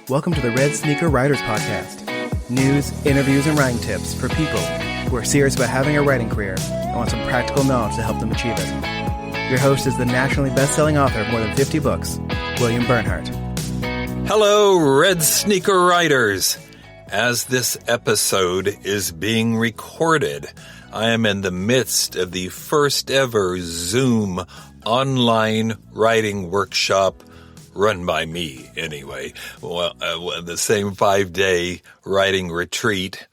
Welcome to the Red Sneaker Writers Podcast. News, interviews, and writing tips for people who are serious about having a writing career and want some practical knowledge to help them achieve it. Your host is the nationally best-selling author of more than 50 books, William Bernhardt. Hello, Red Sneaker Writers. As this episode is being recorded, I am in the midst of the first ever Zoom online writing workshop run by me, anyway. Well, the same 5-day writing retreat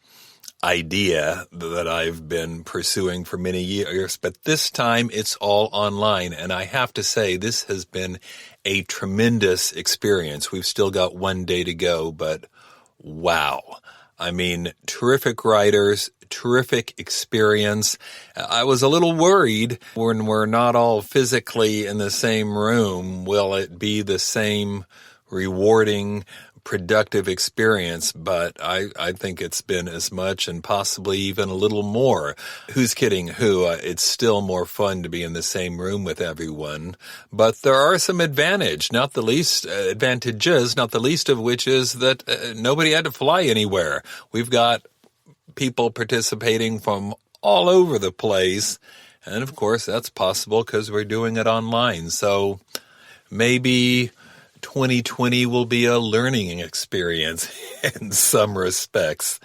idea that I've been pursuing for many years, but this time it's all online, and I have to say this has been a tremendous experience. We've still got one day to go, but wow. I mean, terrific writers, terrific experience. I was a little worried when we're not all physically in the same room. Will it be the same rewarding, productive experience? But I think it's been as much and possibly even a little more. Who's kidding who? It's still more fun to be in the same room with everyone. But there are some advantages, not the least of which is that nobody had to fly anywhere. We've got people participating from all over the place. And of course, that's possible because we're doing it online. So maybe 2020 will be a learning experience in some respects.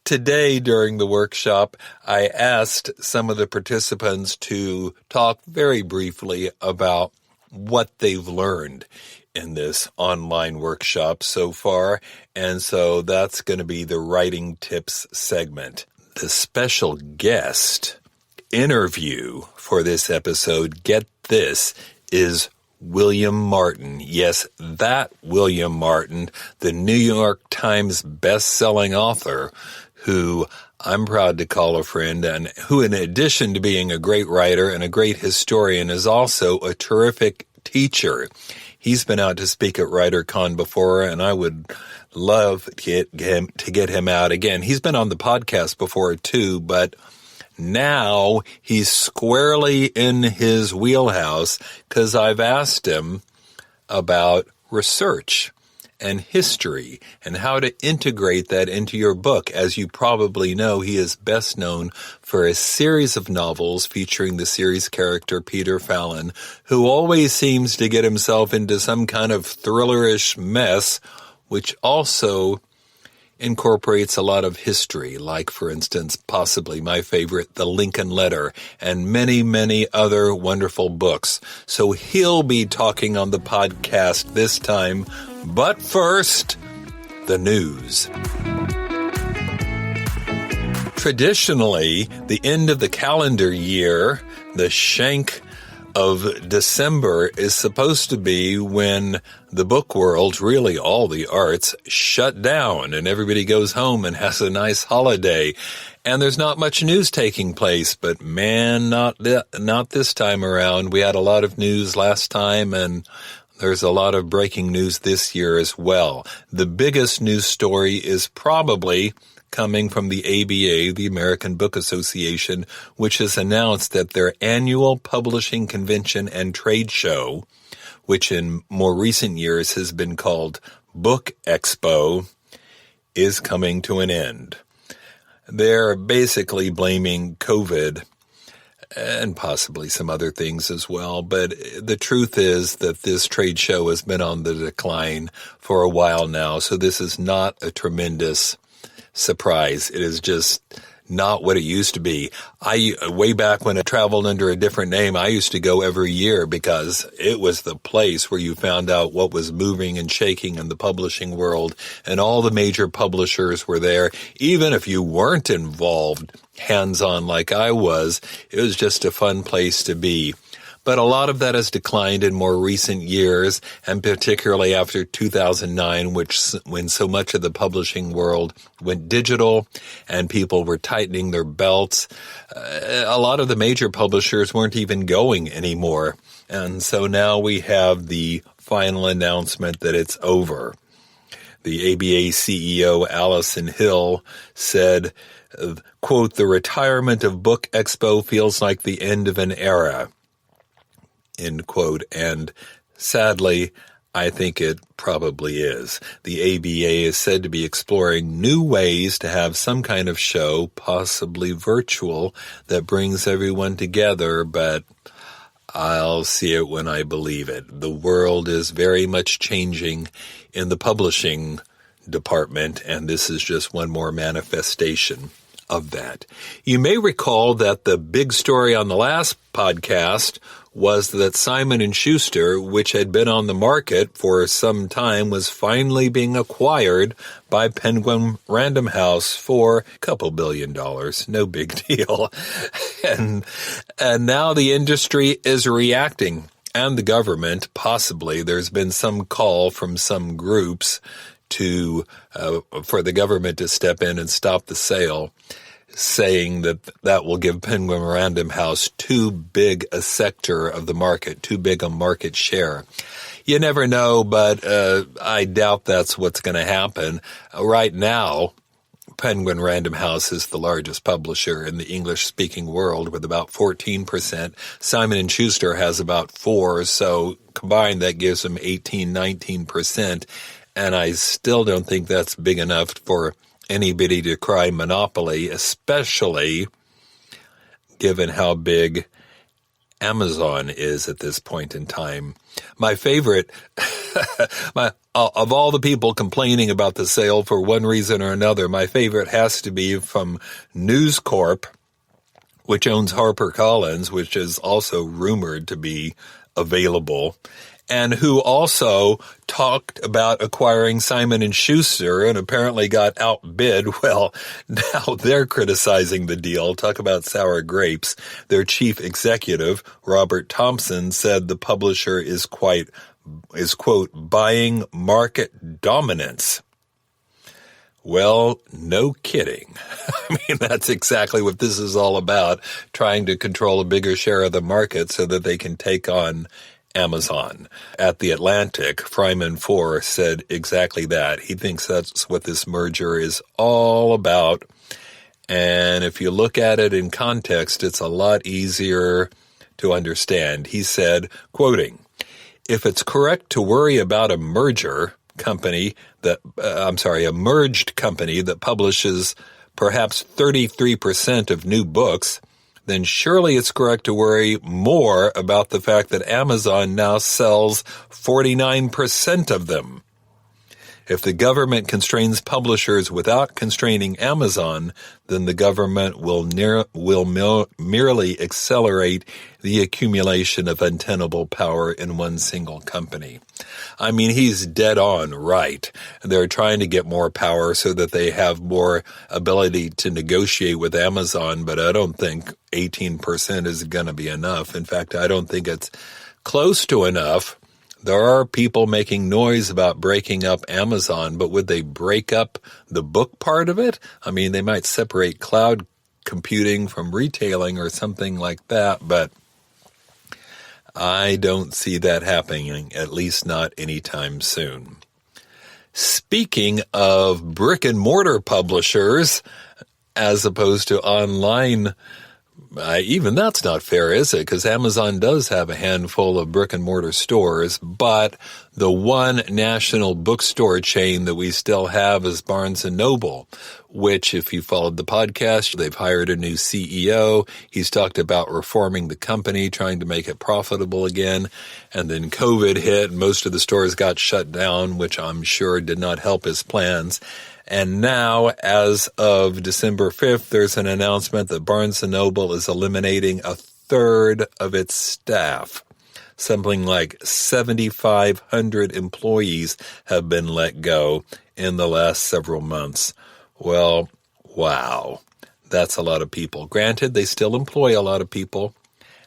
Today, during the workshop, I asked some of the participants to talk very briefly about what they've learned in this online workshop so far, and so that's going to be the writing tips segment. The special guest interview for this episode, get this, is William Martin. Yes, that William Martin, the New York Times-bestselling author, who I'm proud to call a friend, and who, in addition to being a great writer and a great historian, is also a terrific teacher. He's been out to speak at WriterCon before, and I would love to get him out again. He's been on the podcast before, too, but now he's squarely in his wheelhouse because I've asked him about research and history and how to integrate that into your book. As you probably know, he is best known for a series of novels featuring the series character Peter Fallon, who always seems to get himself into some kind of thrillerish mess, which also incorporates a lot of history, like, for instance, possibly my favorite, The Lincoln Letter, and many, many other wonderful books. So he'll be talking on the podcast this time. But first, the news. Traditionally, the end of the calendar year, the shank of December, is supposed to be when the book world, really all the arts, shut down and everybody goes home and has a nice holiday. And there's not much news taking place, but man, not this time around. We had a lot of news last time, and there's a lot of breaking news this year as well. The biggest news story is probably coming from the ABA, the American Book Association, which has announced that their annual publishing convention and trade show, which in more recent years has been called BookExpo, is coming to an end. They're basically blaming COVID and possibly some other things as well. But the truth is that this trade show has been on the decline for a while now. So this is not a tremendous surprise. It is just not what it used to be. Way back when I traveled under a different name, I used to go every year because it was the place where you found out what was moving and shaking in the publishing world, and all the major publishers were there. Even if you weren't involved hands-on like I was, it was just a fun place to be. But a lot of that has declined in more recent years, and particularly after 2009, when so much of the publishing world went digital and people were tightening their belts. A lot of the major publishers weren't even going anymore. And so now we have the final announcement that it's over. The ABA CEO, Allison Hill, said, quote, "The retirement of BookExpo feels like the end of an era," end quote. And sadly, I think it probably is. The ABA is said to be exploring new ways to have some kind of show, possibly virtual, that brings everyone together, but I'll see it when I believe it. The world is very much changing in the publishing department, and this is just one more manifestation of that. You may recall that the big story on the last podcast was that Simon & Schuster, which had been on the market for some time, was finally being acquired by Penguin Random House for a couple $2 billion. No big deal. And now the industry is reacting, and the government, possibly. There's been some call from some groups for the government to step in and stop the sale, saying that will give Penguin Random House too big a sector of the market, too big a market share. You never know, but I doubt that's what's going to happen. Right now, Penguin Random House is the largest publisher in the English-speaking world with about 14%. Simon & Schuster has about 4%, so combined that gives them 18-19%. And I still don't think that's big enough for anybody to cry monopoly, especially given how big Amazon is at this point in time. My favorite, of all the people complaining about the sale for one reason or another, my favorite has to be from News Corp, which owns HarperCollins, which is also rumored to be available, and who also talked about acquiring Simon & Schuster and apparently got outbid. Well, now they're criticizing the deal. Talk about sour grapes. Their chief executive, Robert Thompson, said the publisher is quote, buying market dominance. Well, no kidding. I mean, that's exactly what this is all about, trying to control a bigger share of the market so that they can take on Amazon. At The Atlantic, Fryman Four said exactly that. He thinks that's what this merger is all about. And if you look at it in context, it's a lot easier to understand. He said, quoting, "If it's correct to worry about a merged company that publishes perhaps 33% of new books, then surely it's correct to worry more about the fact that Amazon now sells 49% of them. If the government constrains publishers without constraining Amazon, then the government will merely accelerate the accumulation of untenable power in one single company." I mean, he's dead on right. They're trying to get more power so that they have more ability to negotiate with Amazon, but I don't think 18% is going to be enough. In fact, I don't think it's close to enough. There are people making noise about breaking up Amazon, but would they break up the book part of it? I mean, they might separate cloud computing from retailing or something like that, but I don't see that happening, at least not anytime soon. Speaking of brick and mortar publishers, as opposed to online, even that's not fair, is it? Because Amazon does have a handful of brick and mortar stores, but the one national bookstore chain that we still have is Barnes & Noble, which, if you followed the podcast, they've hired a new CEO. He's talked about reforming the company, trying to make it profitable again. And then COVID hit, and most of the stores got shut down, which I'm sure did not help his plans. And now, as of December 5th, there's an announcement that Barnes & Noble is eliminating a third of its staff. Something like 7,500 employees have been let go in the last several months. Well, wow, that's a lot of people. Granted, they still employ a lot of people,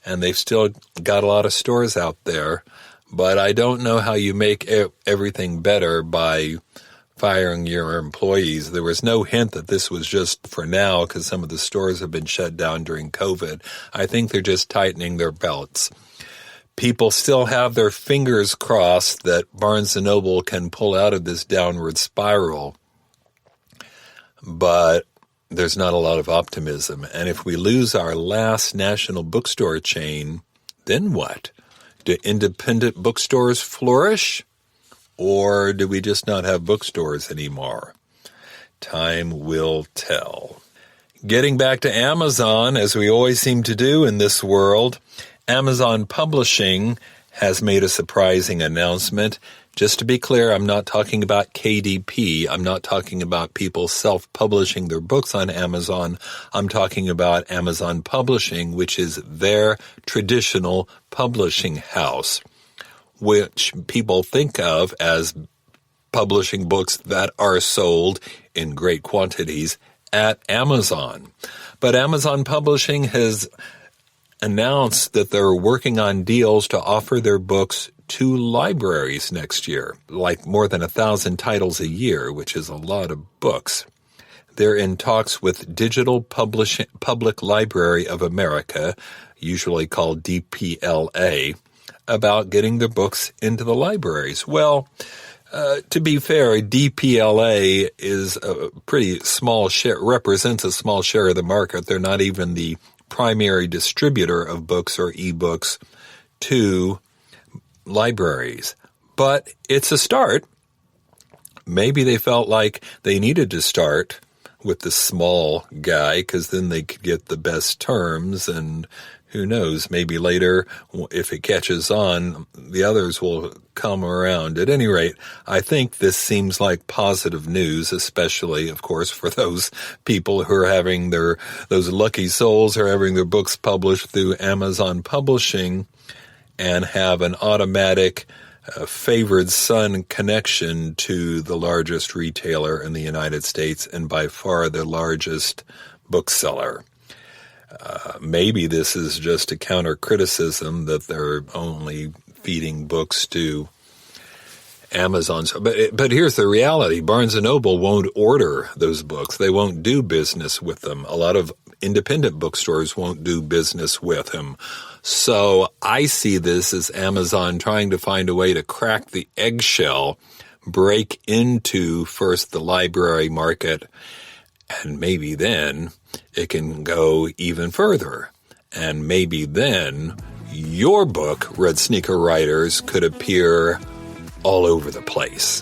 and they've still got a lot of stores out there, but I don't know how you make everything better by firing your employees. There was no hint that this was just for now because some of the stores have been shut down during COVID. I think they're just tightening their belts. People still have their fingers crossed that Barnes & Noble can pull out of this downward spiral, but there's not a lot of optimism. And if we lose our last national bookstore chain, then what? Do independent bookstores flourish? Or do we just not have bookstores anymore? Time will tell. Getting back to Amazon, as we always seem to do in this world, Amazon Publishing has made a surprising announcement. Just to be clear, I'm not talking about KDP. I'm not talking about people self-publishing their books on Amazon. I'm talking about Amazon Publishing, which is their traditional publishing house, which people think of as publishing books that are sold in great quantities at Amazon. But Amazon Publishing has announced that they're working on deals to offer their books to libraries next year, like more than 1,000 titles a year, which is a lot of books. They're in talks with Digital Public Library of America, usually called DPLA, about getting their books into the libraries. Well, to be fair, DPLA is a pretty small share, represents a small share of the market. They're not even the primary distributor of books or ebooks to libraries. But it's a start. Maybe they felt like they needed to start with the small guy because then they could get the best terms, and who knows, maybe later, if it catches on, the others will come around. At any rate, I think this seems like positive news, especially, of course, for those people who are having those lucky souls who are having their books published through Amazon Publishing and have an automatic favored son connection to the largest retailer in the United States and by far the largest bookseller. Maybe this is just a counter criticism that they're only feeding books to Amazon. But here's the reality. Barnes & Noble won't order those books. They won't do business with them. A lot of independent bookstores won't do business with them. So I see this as Amazon trying to find a way to crack the eggshell, break into first the library market, and maybe then it can go even further. And maybe then your book, Red Sneaker Writers, could appear all over the place.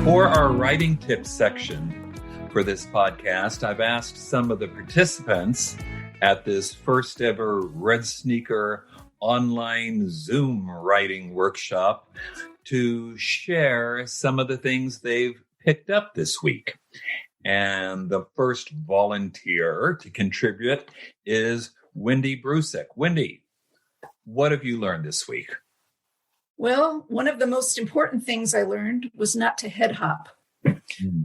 For our writing tips section for this podcast, I've asked some of the participants at this first ever Red Sneaker online Zoom writing workshop to share some of the things they've picked up this week. And the first volunteer to contribute is Wendy Brusek. Wendy, what have you learned this week? Well, one of the most important things I learned was not to head hop.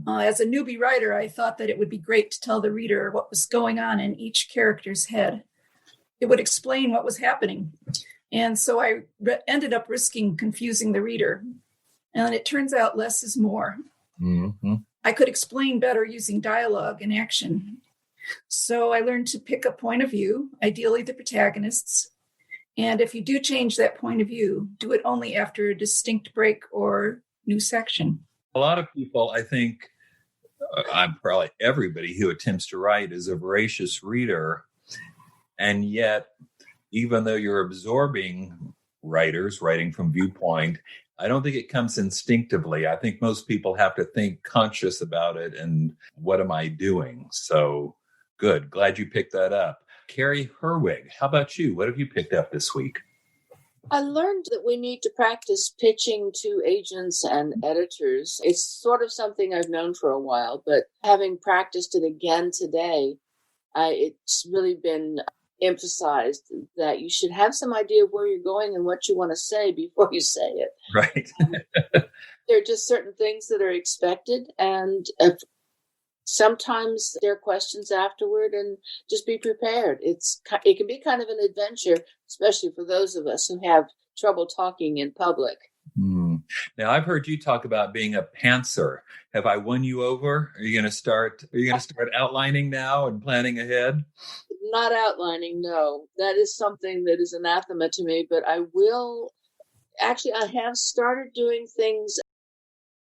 As a newbie writer, I thought that it would be great to tell the reader what was going on in each character's head. It would explain what was happening. And so I ended up risking confusing the reader. And it turns out less is more. Mm-hmm. I could explain better using dialogue and action. So I learned to pick a point of view, ideally the protagonist's. And if you do change that point of view, do it only after a distinct break or new section. A lot of people, I think, I'm probably everybody who attempts to write is a voracious reader. And yet, even though you're absorbing writers, writing from viewpoint, I don't think it comes instinctively. I think most people have to think conscious about it and what am I doing? So good. Glad you picked that up. Carrie Herwig, how about you? What have you picked up this week? I learned that we need to practice pitching to agents and editors. It's sort of something I've known for a while, but having practiced it again today, it's really been emphasized that you should have some idea of where you're going and what you want to say before you say it. Right. There are just certain things that are expected, and sometimes there are questions afterward, and just be prepared. It can be kind of an adventure, especially for those of us who have trouble talking in public. Now, I've heard you talk about being a pantser. Have I won you over? Are you going to start outlining now and planning ahead? Not outlining, no. That is something that is anathema to me, but I will. Actually, I have started doing things